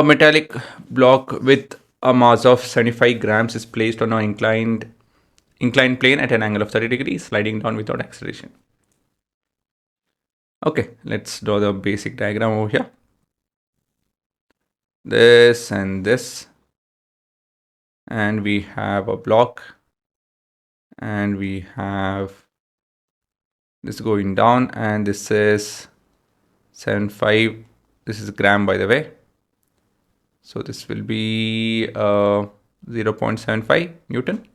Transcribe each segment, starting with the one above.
A metallic block with a mass of 75 grams is placed on an inclined plane at an angle of 30 degrees, sliding down without acceleration. Okay, let's draw the basic diagram over here. This and this. And we have a block. And we have this going down. And this is 75. This is gram, by the way. So this will be 0.75 Newton.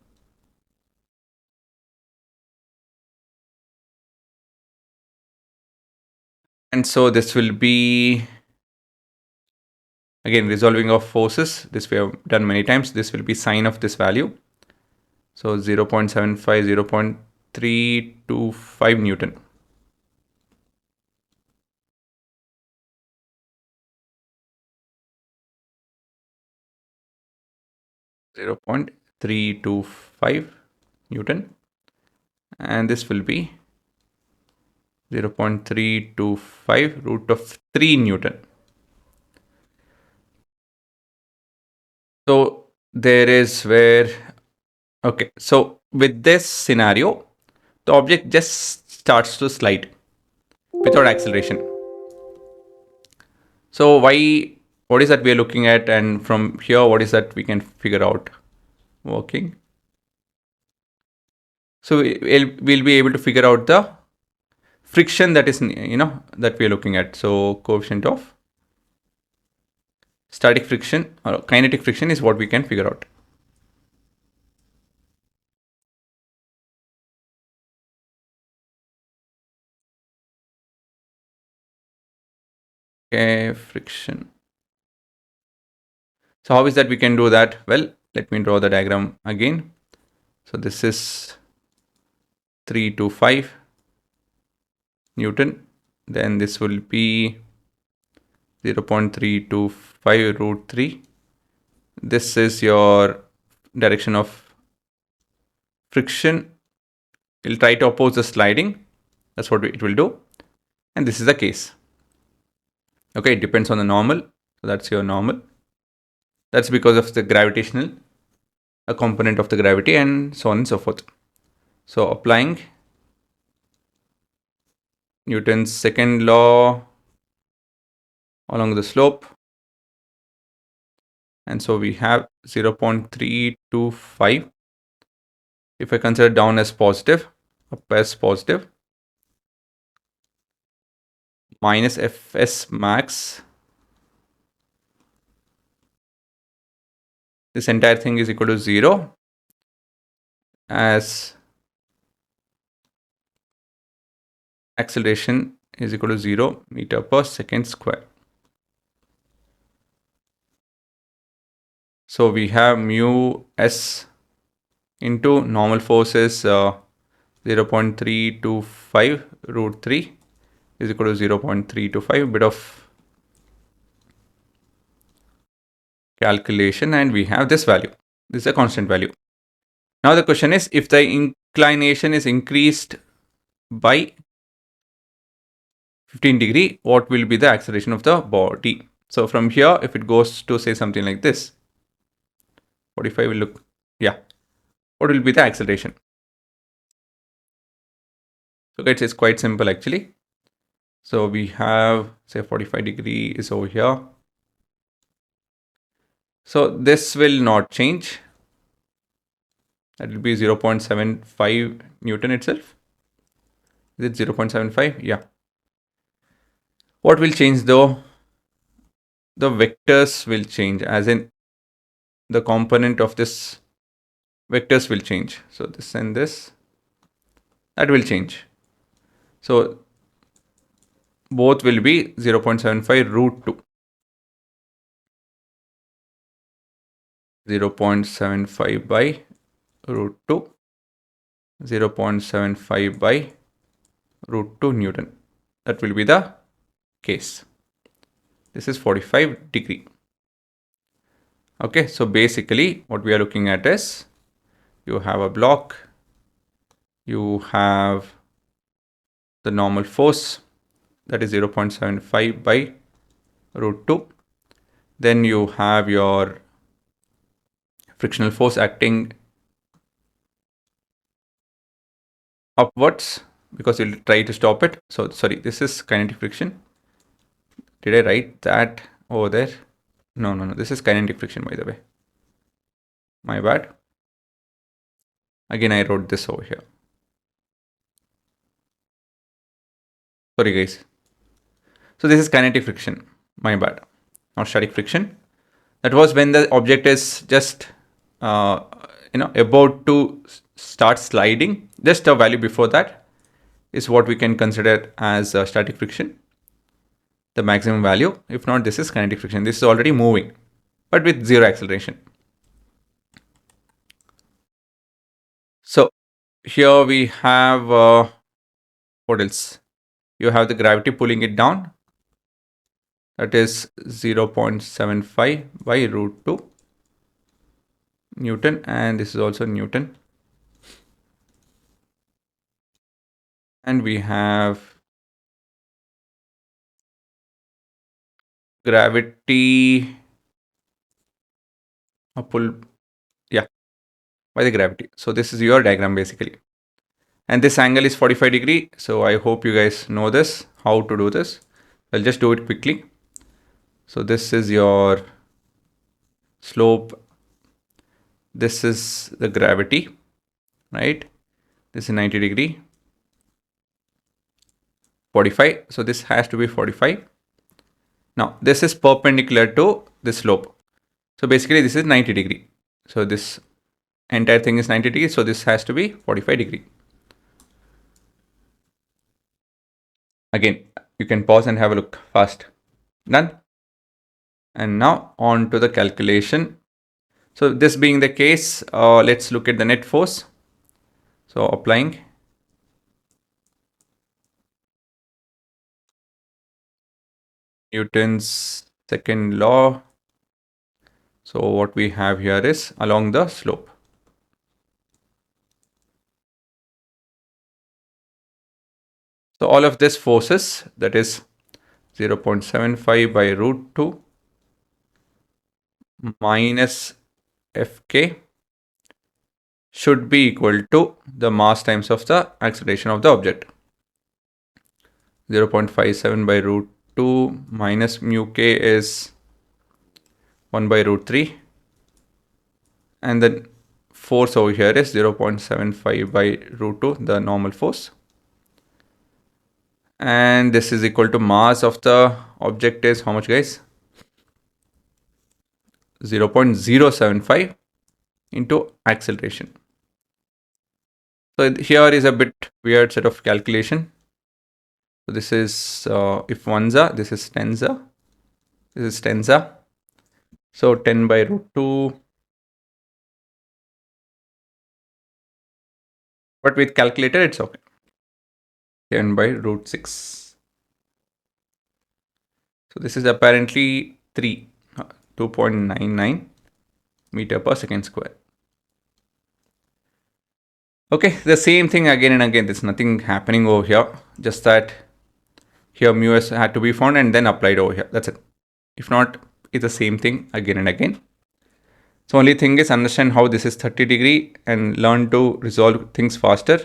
And so this will be, again, resolving of forces. This we have done many times. This will be sine of this value. So 0.75, 0.325 Newton. .325 Newton, and this will be 0.325 root of 3 Newton. So there is where, okay, so with this scenario, the object just starts to slide without acceleration. So what is that we are looking at, and from here, what is that we can figure out working? So we'll be able to figure out the friction that is, that we are looking at. So coefficient of static friction or kinetic friction is what we can figure out. Okay, friction. So how is that we can do that? Well, let me draw the diagram again. So this is 325 Newton. Then this will be 0.325 root 3. This is your direction of friction. It'll try to oppose the sliding. That's what it will do. And this is the case. Okay, it depends on the normal. So that's your normal. That's because of the gravitational, a component of the gravity, and so on and so forth. So applying Newton's second law along the slope. And so we have 0.325. If I consider down as positive, up as positive, minus Fs max. This entire thing is equal to 0 as acceleration is equal to 0 meter per second square. So we have mu s into normal force is 0.325 root 3 is equal to 0.325, bit of calculation, and we have this value. This is a constant value. Now the question is, if the inclination is increased by 15 degree, what will be the acceleration of the body? So from here, if it goes to say something like this, 45 will look, yeah, what will be the acceleration? So guys, it's quite simple actually. So we have, say, 45 degree is over here. So this will not change. That will be 0.75 Newton itself. Is it 0.75? Yeah. What will change though? The vectors will change, as in the component of this vectors will change. So this and this, that will change. So both will be 0.75 root 2. 0.75 by root 2. 0.75 by root 2 Newton. That will be the case. This is 45 degree. Okay, so basically what we are looking at is, you have a block, you have the normal force, that is 0.75 by root 2. Then you have your frictional force acting upwards because you'll try to stop it. So sorry, this is kinetic friction. Did I write that over there? No. This is kinetic friction, by the way. My bad. Again, I wrote this over here. Sorry, guys. So this is kinetic friction. My bad. Not static friction. That was when the object is just, about to start sliding. Just a value before that is what we can consider as static friction. The maximum value. If not, this is kinetic friction. This is already moving, but with zero acceleration. So here we have, what else? You have the gravity pulling it down. That is 0.75 by root 2 Newton, and this is also Newton. And we have gravity pull, yeah, by the gravity. So this is your diagram basically. And this angle is 45 degree. So I hope you guys know this, how to do this. I'll just do it quickly. So this is your slope. This is the gravity, right? This is 90 degree. 45. So this has to be 45. Now this is perpendicular to the slope. So basically this is 90 degree. So this entire thing is 90 degree. So this has to be 45 degree. Again, you can pause and have a look fast. Done. And now on to the calculation. So this being the case, let's look at the net force. So applying Newton's second law. So what we have here is along the slope. So all of this forces, that is 0.75 by root 2 minus Fk should be equal to the mass times of the acceleration of the object. 0.57 by root 2 minus mu k is 1 by root 3. And then force over here is 0.75 by root 2, the normal force. And this is equal to mass of the object is how much, guys? 0.075 into acceleration. So here is a bit weird set of calculation. So this is if 1za, this is 10za, this is 10za. So 10 by root 2. But with calculator, it's okay. 10 by root 6. So this is apparently 2.99 meter per second square. Okay, the same thing again and again. There's nothing happening over here. Just that here mu s had to be found and then applied over here. That's it. If not, it's the same thing again and again. So only thing is understand how this is 30 degree and learn to resolve things faster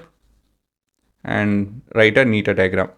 and write a neater diagram.